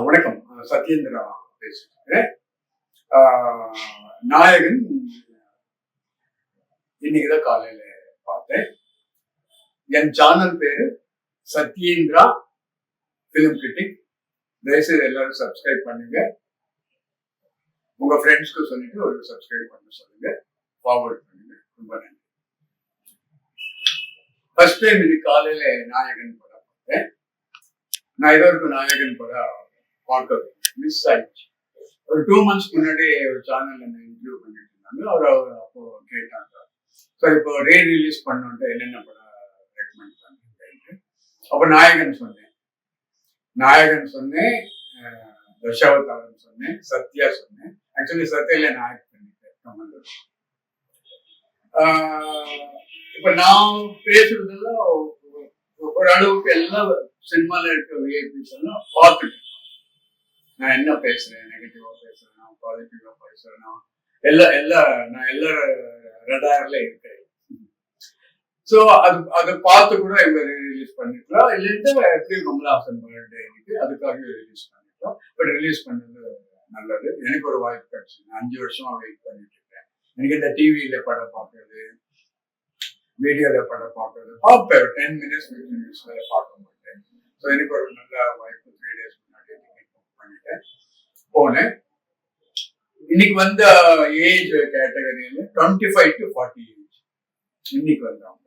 வணக்கம். சத்யேந்திரா பேசுகிறேன். நாயகன் இன்னைக்குதான் காலையில பார்த்தேன். என் சேனல் பேரு சத்யேந்திரா பிலிம் கிரிட்டிக். தயவுசெய்து எல்லாரும் சப்ஸ்கிரைப் பண்ணுங்க. உங்க ஃப்ரெண்ட்ஸ்க்கு சொல்லிட்டு ஒரு சப்ஸ்கிரைப் பண்ண சொல்லுங்க, ஃபார்வர்ட் பண்ணுங்க. ரொம்ப நன்றி. ஃபர்ஸ்ட் டைம் இன்னைக்கு காலையில நாயகன் படம் பார்த்தேன். நான் இது வரைக்கும் நாயகன் படம் பார்க்க மிஸ் ஆயிடுச்சு. ஒரு 2 months முன்னாடி ஒரு சேனல்ல என்ன இன்டர்வியூ பண்ணிட்டு இருந்தாங்க. அவர் அப்போ கேட்டாங்க, ஸோ இப்போ ரீரிலீஸ் பண்ணிட்டு என்னென்ன படம் ரெக்கமெண்ட் பண்ணுறேன். அப்போ நாயகன் சொன்னேன், தசாவதாரம் சொன்னேன், சத்யா சொன்னேன். ஆக்சுவலி சத்யால நான் ஆக்ட் பண்ணிட்டேன் கமல். இப்ப நான் பேசுறதெல்லாம் ஓரளவுக்கு எல்லா சினிமால இருக்க விஐபிஸ் எல்லாம் பார்த்துட்டேன். நான் என்ன பேசுறேன், நெகட்டிவா பேசுறேனா, பாசிட்டிவா பேசுறேனா, நான் எல்லா ரடார்ல இருக்கேன். ஸோ அதை பார்த்து கூட இவங்க ரிலீஸ் பண்ணிக்கலாம். இல்லைன்னா எப்படி கமலஹாசன் பர்த்டே இன்னைக்கு அதுக்காக ரிலீஸ் பண்ணிக்கலாம். பட் ரிலீஸ் பண்ணது நல்லது. எனக்கு ஒரு வாய்ப்பு கிடைச்சு 5 வருஷமா வெயிட் பண்ணிட்டு இருக்கேன். எனக்கு இந்த டிவியில படம் பார்க்கறது, வீடியோல படம் பார்க்கறது பார்ப்பேன். 10 minutes 15 minutes வரை பார்க்க மாட்டேன். ஸோ எனக்கு ஒரு நல்ல வாய்ப்பு 3 days முன்னாடி டிக்கெட் புக் பண்ணிட்டேன், போனேன். இன்னைக்கு வந்த ஏஜ் கேட்டகரியில 25 to 40 ஏஜ் இன்னைக்கு வந்தவங்க.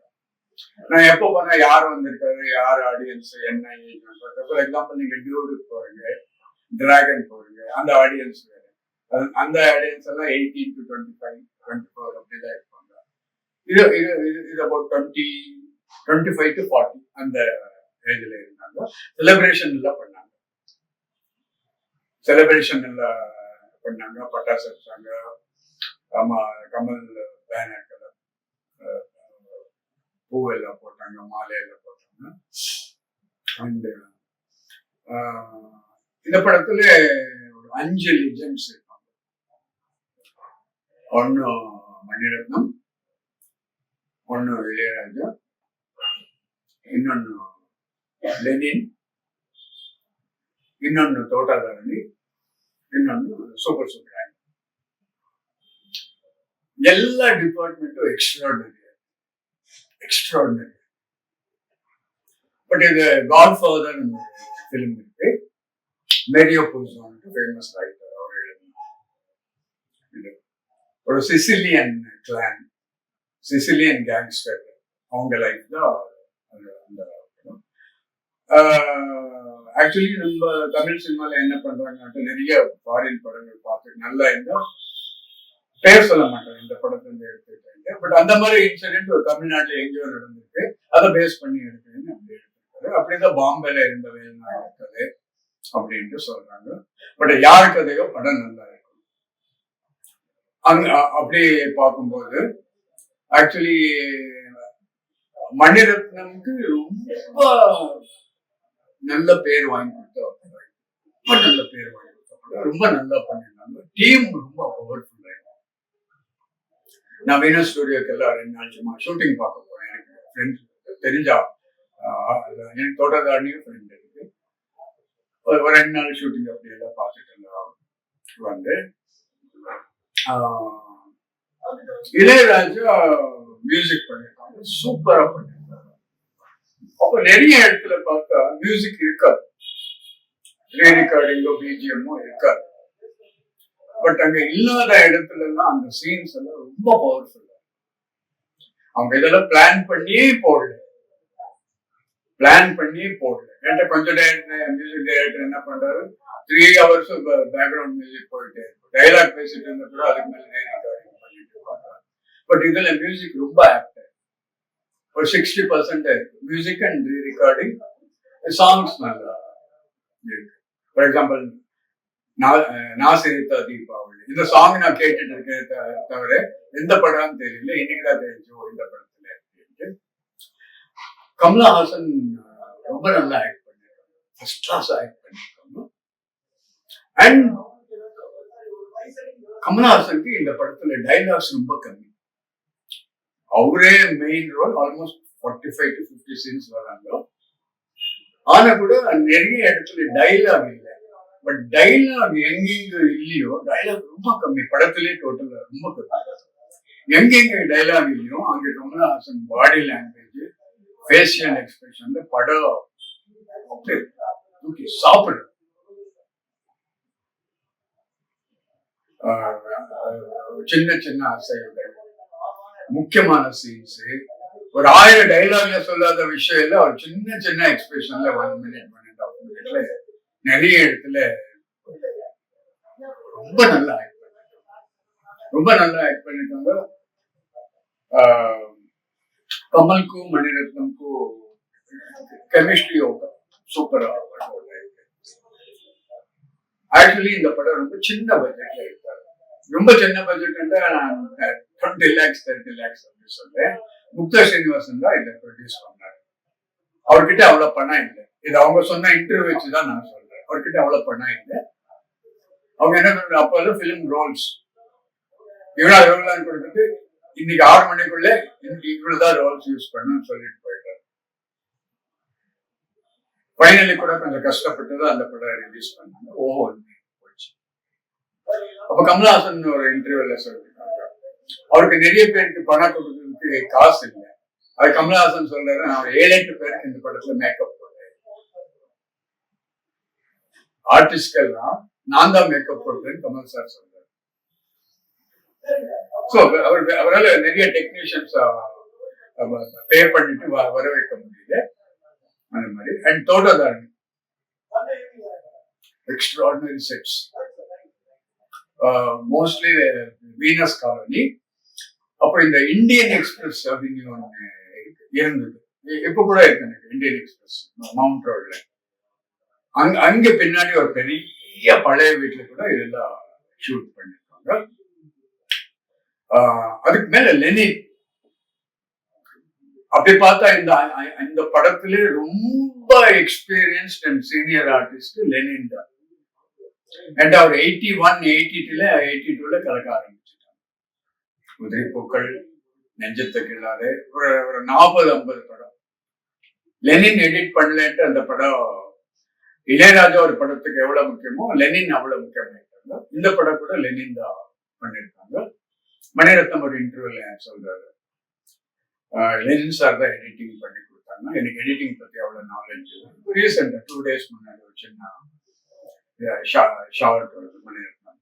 நான் எப்போ போனா யார் வந்திருக்காரு, யார் ஆடியன்ஸ், என்ன ஏஜ். ஃபார் எக்ஸாம்பிள் நீங்க டியூடுக்கு போறீங்க, டிராகன் போறீங்க, அந்த ஆடியன்ஸ் வேற. அந்த ஆடியன்ஸ் எல்லாம் 18 to 25, 24 அப்படிதான் இருப்பாங்க. இது அபவுட் 25 to 40 அந்த ஏஜ்ல இருந்தாங்க. செலிப்ரேஷன் எல்லாம் பண்ணாங்க, பட்டாசு அடிச்சாங்க, கமல் பேனர் பூவெல்லாம் போட்டாங்க, மாலையெல்லாம் போட்டாங்க. அண்ட் இந்த படத்துல ஒரு 5 லெஜெண்ட்ஸ் இருக்காங்க. ஒன்னு மணிரத்னம், ஒன்னு இளையராஜா, இன்னொன்னு லெனின், இன்னொன்னு தோட்டாதாரணி, இன்னொன்னு சூப்பர் சுப்ராயன். எல்லா டிபார்ட்மெண்ட்டும் எக்ஸ்ட்ராடனரி. பட் இது காட்ஃபாதர் ஃபிலிம் இருக்கு. மேரியோ புசோ ஃபேமஸ் ரைட்டர், அவர் எழுதின ஒரு சிசிலியன் கிளான், சிசிலியன் கேங்ஸ்டர், அவங்க லைஃப் தான் அந்த. ஆக்சுவலி நம்ம தமிழ் சினிமால என்ன பண்றாங்க, நிறைய ஃபாரின் படங்கள் பார்த்து நல்லா இருந்தா பேர் சொல்ல மாட்டாங்க, இந்த படத்துல இருந்து எடுத்துக்கிட்டாங்க. பட் அந்த மாதிரி இன்சிடென்ட் ஒரு தமிழ்நாட்டுல எங்கேயோ நடந்திருக்கு, அதை பேஸ் பண்ணி எடுக்கிறேன்னு அப்படி எடுத்திருக்காரு. அப்படிதான் பாம்பேல இருந்த வேலை கதை அப்படின்ட்டு சொல்றாங்க. பட் யாரு கதையோ படம் நல்லா இருக்கும். அப்படி பார்க்கும்போது ஆக்சுவலி மணிரத்னம்க்கு ரொம்ப நல்ல பேர் வாங்கி கொடுத்த, ரொம்ப நல்ல பேர் வாங்கி கொடுத்த, ரொம்ப நல்லா பண்ணிருந்தாங்க. டீம் ரொம்ப பவர்ஃபுல்லா. நான் வீனஸ் ஸ்டுடியோக்கு எல்லாம் 2 நாள் சும்மா ஷூட்டிங் பார்க்க போறேன். எனக்கு ஃப்ரெண்ட்ஸ் தெரிஞ்சா, எனக்கு தோட்டதாரணியும் ஃப்ரெண்ட் இருக்கு. ஒரு 2 நாள் ஷூட்டிங் அப்படி எல்லாம் பார்த்துட்டு வந்து இளையராஜா மியூசிக் பண்ணிருக்காங்க, சூப்பரா பண்ணிருக்காங்க. அப்ப நிறைய இடத்துல பார்த்தா மியூசிக் இருக்காது, ரீ ரெக்கார்டிங்கோ பிஜிஎம்மோ இருக்காது. பட் அங்க இல்லாத இடத்துல எல்லாம் அந்த சீன்ஸ் எல்லாம் ரொம்ப பவர்ஃபுல்லா. அவங்க இதெல்லாம் பிளான் பண்ணியே போடல. என்கிட்ட கொஞ்சம் மியூசிக் டைரக்டர் என்ன பண்றாரு, 3 hours பேக்ரவுண்ட் மியூசிக் போயிட்டே இருக்கும். டைலாக் பேசிட்டு இருந்த கூட அதுக்கு மேல ரெக்கார்டிங் பண்ணிட்டு இருப்பாங்க. பட் இதுல மியூசிக் ரொம்ப ஆக்ட், ஒரு 60% இருக்கு music and re recording. Songs நல்லா இருக்கு. ஃபார் எக்ஸாம்பிள் நாசிரித்தா தீபாவளி, இந்த சாங் நான் கேட்டுட்டு இருக்கேன் தவிர எந்த படம் தெரியல. இன்னைக்குதான் தெரிஞ்சோம் இந்த படத்துல இருக்கு. கமலஹாசன் ரொம்ப நல்லா ஆக்ட் பண்ணிருக்காங்க, ஃபர்ஸ்ட் கிளாஸ் ஆக்ட் பண்ணிருக்காங்க. அண்ட் கமலஹாசனுக்கு இந்த படத்துல டைலாக்ஸ் ரொம்ப கம்மி. அவரே main role, almost 45 to 50 scenes வராங்க. ஆனா கூட நிறைய இடத்துல டைலாக் இல்லை. பட் டைலாக் எங்கெங்க இல்லையோ, டைலாக் ரொம்ப கம்மி. படத்திலேயே டோட்டலா ரொம்ப கம்மி. எங்கெங்க டைலாக் இல்லையோ அங்க கமலஹாசன் பாடி லாங்குவேஜ், ஃபேஷியல் எக்ஸ்பிரஷன்ல படம் அப்படியே தூக்கி சாப்பிடும். சின்ன சின்ன அசைவுகள், முக்கியமான சீன்ஸ், ஒரு 1000 டைலாக்ல சொல்லாத விஷயம் இல்ல, ஒரு சின்ன சின்ன எக்ஸ்பிரஷன்ல 1 மினிட் 1.5 மினிட்ல நிறைய இடத்துல ரொம்ப நல்லா ஆக்ட் பண்ணிருக்காங்க. கமலுக்கும் மணிரத்னமுக்கும் கெமிஸ்ட்ரி சூப்பரா. ஆக்சுவலி இந்த படம் ரொம்ப சின்ன பட்ஜெட்ல இருக்காரு. ரொம்ப சின்ன பட்ஜெட் 20 lakhs 30 lakhs அப்படின்னு சொல்றேன். முக்தா ஸ்ரீனிவாசன் தான் இதை ப்ரொடியூஸ் பண்ணாரு. அவர்கிட்ட அவ்வளவு பணம் இல்லை. இது அவங்க சொன்ன இன்டர்வியூ வச்சுதான் நான் சொல்றேன். அவர்கிட்ட அவ்வளவு பணம் இல்லை. அவங்க என்ன பண்றாங்க, அப்போ பிலிம் ரோல்ஸ் இவ்வளவு கொடுத்துட்டு இன்னைக்கு 6 மணிக்குள்ள இவ்வளவுதான் ரோல்ஸ் யூஸ் பண்ணு சொல்லிட்டு போயிட்டாரு. ஃபைனலி கூட கொஞ்சம் கஷ்டப்பட்டு அந்த படம் ரிலீஸ் பண்ணாங்க. போச்சு. அப்ப கமலஹாசன் ஒரு இன்டர்வியூல சொல்லிருக்காங்க, அவருக்கு நிறைய பேருக்கு பணம் கொடுக்கறதுக்கு காசு இல்லை. அது கமலஹாசன் சொல்றாரு, நான் 7-8 பேருக்கு இந்த படத்துல மேக்கப் போட்டேன். ஆர்டிஸ்ட்கெல்லாம் நான் தான் மேக்கப் போட்டேன்னு கமல் சார் சொல்றாரு. அவரால் நிறைய டெக்னீஷியன்ஸ் பே பண்ணிட்டு வர வைக்க முடியல. அந்த மாதிரி and Thotta Tharani extraordinary sets, mostly Venus colony. அப்புறம் இந்த இந்தியன் எக்ஸ்பிரஸ் அப்படின்னு ஒண்ணு இருந்தது, இப்ப கூட இருக்கு எனக்கு, இந்தியன் எக்ஸ்பிரஸ் மவுண்ட் ரோட்ல. அங்க பின்னாடி ஒரு பெரிய பழைய வீட்டுல கூட இதெல்லாம் ஷூட் பண்ணிருக்காங்க. அதுக்கு மேல லெனின், அப்படி பார்த்தா இந்த படத்திலே ரொம்ப experienced and senior artist Lenin தான். அண்ட் அவர் 81-82ல கலக்க ஆரம்பிச்சுட்டாங்க. உதிரி பூக்கள், நெஞ்சத்தை கிள்ளாது, ஒரு 40-50 படம். லெனின் எடிட் பண்ணலன்ட்டு அந்த படம், இளையராஜா ஒரு படத்துக்கு எவ்வளவு முக்கியமோ லெனின் அவ்வளவு முக்கியமாயிட்டாங்க. இந்த படம் கூட லெனின் தான் பண்ணிருக்காங்க. மணிரத்னம் ஒரு இன்டர்வியூல சொல்றாரு, லெனின் சார் தான் எடிட்டிங் பண்ணி கொடுத்தாங்க, எனக்கு எடிட்டிங் பத்தி அவ்வளவு நாலேஜ். ரீசெண்டா 2 days முன்னாடி ஒரு சின்ன ஷார்ட் மணிரத்னம்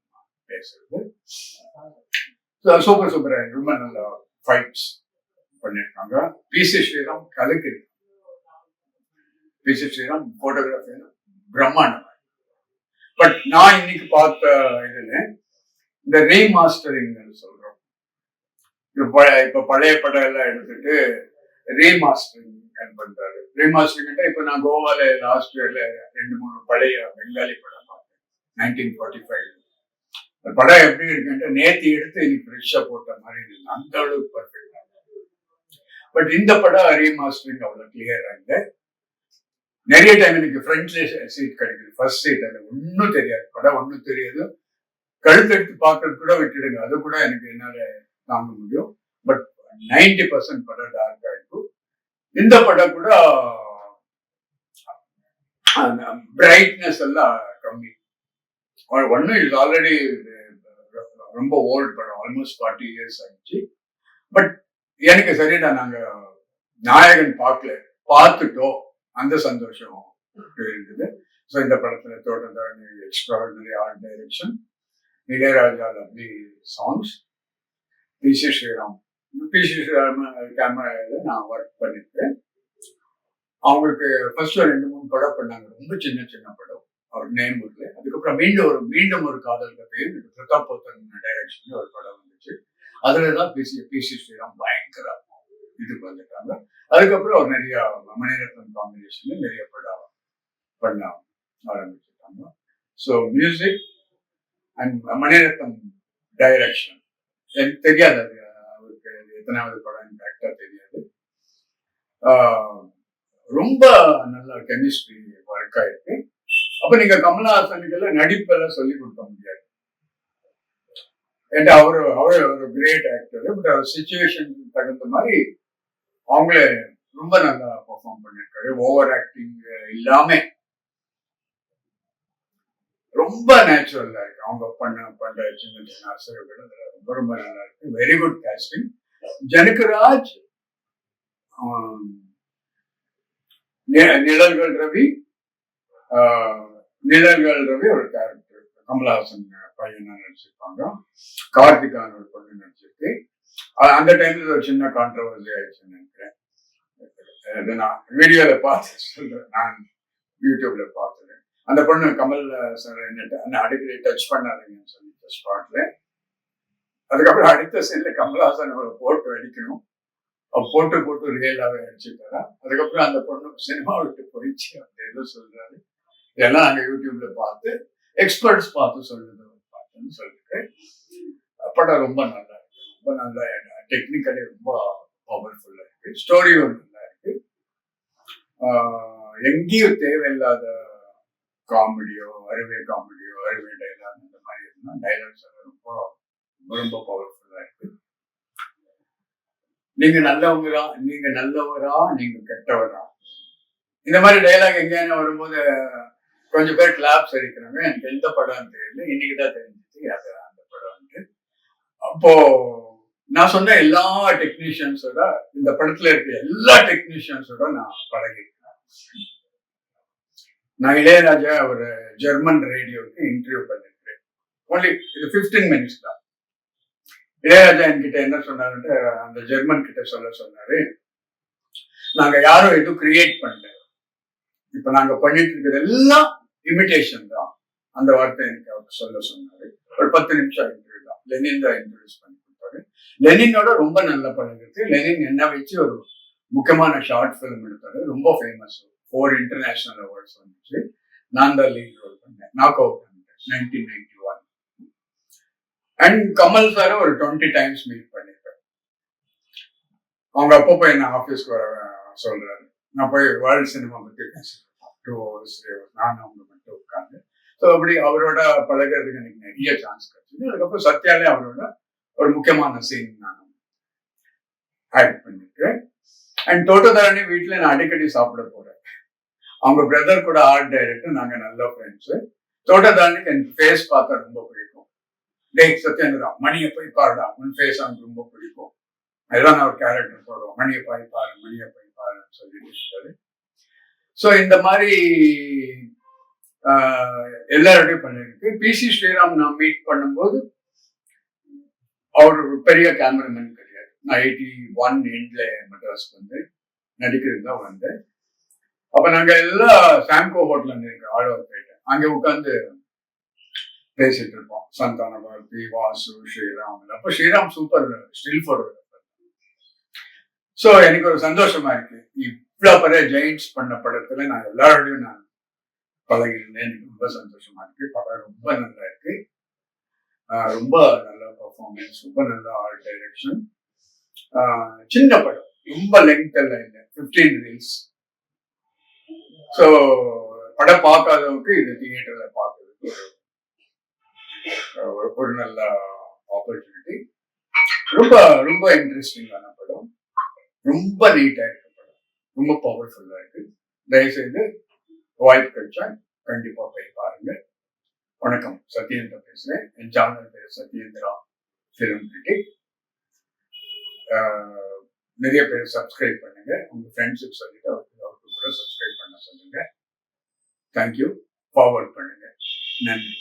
பேசுறது. சூப்பர் ரொம்ப நல்ல ஃபைட்ஸ் பண்ணிருக்காங்க. பி.சி. ஸ்ரீராம் கலக்கு. பி.சி. ஸ்ரீராம் போட்டோகிராஃபி பிரம்மாண்டம். பட் நான் இன்னைக்கு பார்த்த இதுல இந்த ரீமாஸ்டரிங் சொல்றோம். இப்ப பழைய படம் எல்லாம் எடுத்துட்டு ரீமாஸ்டரிங் பண்றாரு. ரீமாஸ்டரிங் இப்ப நான் கோவால லாஸ்ட் இயர்ல 2-3 பழைய பெங்காலி படம் பார்த்தேன். 1945 படம் எப்படி இருக்குன்ட்டு நேத்தி எடுத்து இன்னைக்கு ஃப்ரெஷ்ஷா போட்ட மாதிரி இருக்கு. அந்த அளவுக்கு பர்ஃபெக்டா. பட் இந்த படம் ரீமாஸ்டரிங் அவ்வளவு கிளியரா இல்லை. நிறைய டைம் எனக்கு ஃப்ரண்ட்ல சீட் கிடைக்குது, ஃபர்ஸ்ட் சீட். அது ஒன்னும் தெரியாது, படம் ஒன்னும் தெரியாது. கழுத்து எடுத்து பார்க்கறது கூட விட்டுடுங்க, அது கூட எனக்கு என்னால தாங்க முடியும். பட் 90% படம் டார்க் ஆயிருக்கும். இந்த படம் கூட பிரைட்னஸ் எல்லாம் கம்மி. ஒன்னும் இது ஆல்ரெடி ரொம்ப ஓல்டு படம், ஆல்மோஸ்ட் 40 years ஆயிடுச்சு. பட் எனக்கு சரிடா, நாங்க நாயகன் பார்த்துட்டோம், அந்த சந்தோஷம் இருந்தது. ஸோ இந்த படத்துல Thotta Tharani extraordinary art direction, Ilaiyaraaja lovely songs, PC. Sreeram கேமரால நான் ஒர்க் பண்ணிருக்கேன். அவங்களுக்கு ஃபர்ஸ்ட் 2-3 படம் பண்ணாங்க, ரொம்ப சின்ன சின்ன படம், அவர் நேம் இல்லை. அதுக்கப்புறம் மீண்டும் ஒரு காதல் கதையும் பிரதாப் போத்தன் டைரக்ஷன்ல ஒரு படம் வந்துச்சு. அதுலதான் பி.சி. ஸ்ரீராம் பயங்கர இதுக்கு வந்துட்டாங்க. அதுக்கப்புறம் அவர் நிறைய மணிரத்னம் காம்பினேஷன்ல நிறைய படம் பண்ண ஆரம்பிச்சுட்டாங்க. So music and Mani Ratnam direction எனக்கு தெரியாது, அது அவருக்கு எத்தனாவது படம் கரெக்டா தெரியாது. ரொம்ப நல்ல கெமிஸ்ட்ரி ஒர்க் ஆயிருக்கு. அப்ப நீங்க கமலஹாசனுக்கு நடிப்பெல்லாம் சொல்லி கொடுக்க முடியாது. ஏன்னா அவரு ஒரு கிரேட் ஆக்டர். பட் அவர் சிச்சுவேஷன் தகுந்த மாதிரி அவங்களே ரொம்ப நல்லா பெர்ஃபார்ம் பண்ணிருக்காரு. ஓவர் ஆக்டிங் இல்லாம ரொம்ப நேச்சுரலா இருக்கு. அவங்க பண்ற சின்ன சின்ன அசைவுகள் ரொம்ப ரொம்ப நல்லா இருக்கு. Very good costing. ஜனகராஜ், நிழல்கள் ரவி, ஒரு கேரக்டர் கமலஹாசன் பையனா நடிச்சிருப்பாங்க. கார்த்திகான் ஒரு பொண்ணு நடிச்சிருக்கு. அந்த டைம்ல ஒரு சின்ன கான்ட்ரவர்சி ஆயிடுச்சுன்னு நினைக்கிறேன். நான் வீடியோல பார்த்து சொல்றேன், நான் யூடியூப்ல பார்த்தேன். அந்த பொண்ணு கமல் சார் என்ன அடிக்கடி டச் பண்ணாதீங்கன்னு சொல்லி ஸ்பாட்ல. அதுக்கப்புறம் அடுத்த சைட்ல கமல்ஹாசன் போட்டு அடிக்கணும், போட்டு ரியலாவே அடிச்சுட்டாரா. அதுக்கப்புறம் அந்த பொண்ணு சினிமா விட்டு போயிடுச்சு அப்படி ஏதோ சொல்றாரு. இதெல்லாம் நாங்க யூடியூப்ல பார்த்து எக்ஸ்பர்ட்ஸ் பார்த்து சொல்லுது பார்த்துன்னு சொல்லிட்டு படம் ரொம்ப நல்லா இருக்கு. ரொம்ப நல்லா டெக்னிக்கலி ரொம்ப பவர்ஃபுல்லா இருக்கு. ஸ்டோரியும் நல்லா இருக்கு. எங்கேயும் தேவையில்லாத காமெடியோ அறுவை டைலாக் இந்த மாதிரி இருந்தா டைலாக்ஸ் ரொம்ப ரொம்ப பவர்ஃபுல்லா இருக்கு. நீங்க நல்லவங்களா, நீங்க நல்லவரா, நீங்க கெட்டவரா, இந்த மாதிரி டைலாக் எங்கேயான வரும்போது கொஞ்சம் பேர் கிளாப்ஸ் அடிக்கிறாங்க. எனக்கு எந்த படம் தெரியல, இன்னைக்குதான் தெரிஞ்சிச்சு அது அந்த படம். அப்போ நான் சொன்ன எல்லா டெக்னீஷியன்ஸோட, இந்த படத்துல இருக்க எல்லா டெக்னீஷியன்ஸோட நான் பழகிருக்கேன். நான் இளையராஜா ஒரு ஜெர்மன் ரேடியோக்கு இன்டர்வியூ பண்ணிருக்கேன். ஒன்லி இது 15 minutes தான். இளையராஜா என்கிட்ட என்ன சொன்னாருன்ட்டு அந்த ஜெர்மன் கிட்ட சொன்னாரு, நாங்க யாரும் எதுவும் கிரியேட் பண்ணல, இப்ப நாங்க பண்ணிட்டு இருக்கிறது எல்லாம் இமிடேஷன் தான். அந்த வார்த்தை எனக்கு அவர் சொன்னாரு. ஒரு 10 நிமிஷம் இன்டர்வியூ தான். லெனின் தான் இன்ட்ரோடியூஸ் பண்ணி கொடுத்தாரு. லெனினோட ரொம்ப நல்ல பழகிருக்கு. லெனின் என்ன வச்சு ஒரு முக்கியமான ஷார்ட் பிலிம் எடுத்தாரு, ரொம்ப ஃபேமஸ். 4 இன்டர்நேஷனல் அவார்ட்ஸ் வந்துச்சு. நான் தான் லீட் ரோல் பண்ணேன். Knock out 1991. And Kamal sir ஒரு 20 டைம்ஸ் மீட் பண்ணிருக்கேன். அவங்க அப்பப்போ என்ன ஆபீஸ்க்கு வர சொல்றாரு. நான் போய் வேர்ல்ட் சினிமா பத்தி பேசுறேன். 2 hours நான் அவங்க மட்டும் உட்காந்து. ஸோ அப்படி அவரோட பழகிறதுக்கு எனக்கு நிறைய சான்ஸ் கிடைச்சது. அதுக்கப்புறம் சத்யாலே அவரோட ஒரு முக்கியமான சீன் நான் ஆக்ட் பண்ணிருக்கேன். அண்ட் தோட்டதாரணி வீட்டுல நான் அடிக்கடி சாப்பிட போறேன். அவங்க பிரதர் கூட ஆர்ட் டைரக்டர், நாங்க நல்ல ஃப்ரெண்ட்ஸ். தோட்டதாரணிக்கு எனக்கு ஃபேஸ் பார்த்தா ரொம்ப பிடிக்கும். டேய் சத்யேந்திரா, மணியை போய் பாருடா, உன் ஃபேஸ் அவனுக்கு ரொம்ப பிடிக்கும். அதுதான் நான் ஒரு கேரக்டர் போடுவோம், மணியை போய் பாருன்னு சொல்லிட்டு இருக்காரு. ஸோ இந்த மாதிரி எல்லாரோடையும் பண்ணிருக்கு. பிசி ஸ்ரீராம் நான் மீட் பண்ணும்போது அவர் பெரிய கேமராமேன் கிடையாது. நான் 81 எண்ட்ல மெட்ராஸ்க்கு வந்து நடிக்கிறது தான் வந்தேன். அப்ப நாங்க எல்லாம் சாம்கோ ஹோட்டல் இருக்கு ஆழ்வார்பேட்டை, அங்க உட்காந்து பேசிட்டு இருப்போம். சந்தான பாரதி, வாசு, ஸ்ரீராம். அப்ப Sriram super still photographer. So எனக்கு ஒரு சந்தோஷமா இருக்கு, இவ்வளவு பெரிய ஜெயின்ஸ் பண்ண படத்துல நான் எல்லாரோடையும் நான் பழகிருந்தேன். எனக்கு ரொம்ப சந்தோஷமா இருக்கு. படம் ரொம்ப நல்லா இருக்கு. ரொம்ப நல்ல பர்ஃபார்மன்ஸ், ரொம்ப நல்ல ஆர்ட் டைரக்ஷன். சின்ன படம், ரொம்ப லெங்த் எல்லாம் இல்லை, 15 reels. ஸோ படம் பார்க்காதவங்களுக்கு இது தியேட்டர்ல பார்க்கறதுக்கு ஒரு நல்ல ஆப்பர்ச்சுனிட்டி. ரொம்ப ரொம்ப இன்ட்ரெஸ்டிங்கான படம், ரொம்ப நீட்டா இருக்க படம், ரொம்ப பவர்ஃபுல்லா இருக்கு. தயவுசெய்து வாய்ப்பு கிடைச்சா கண்டிப்பா போய் பாருங்க. வணக்கம், சத்யேந்திரா பேசுறேன். என் சேனல் பேர் சத்யேந்திரா ஃபிலிம் கிரிட்டிக். நிறைய பேர் சப்ஸ்கிரைப் பண்ணுங்க. உங்க ஃப்ரெண்ட்ஸுக்கு சொல்லிட்டு அவருக்கு கூட சப்ஸ்கிரைப் பண்ண சொல்லுங்க. தேங்க்யூ. ஃபார்வர்ட் பண்ணுங்க. நன்றி.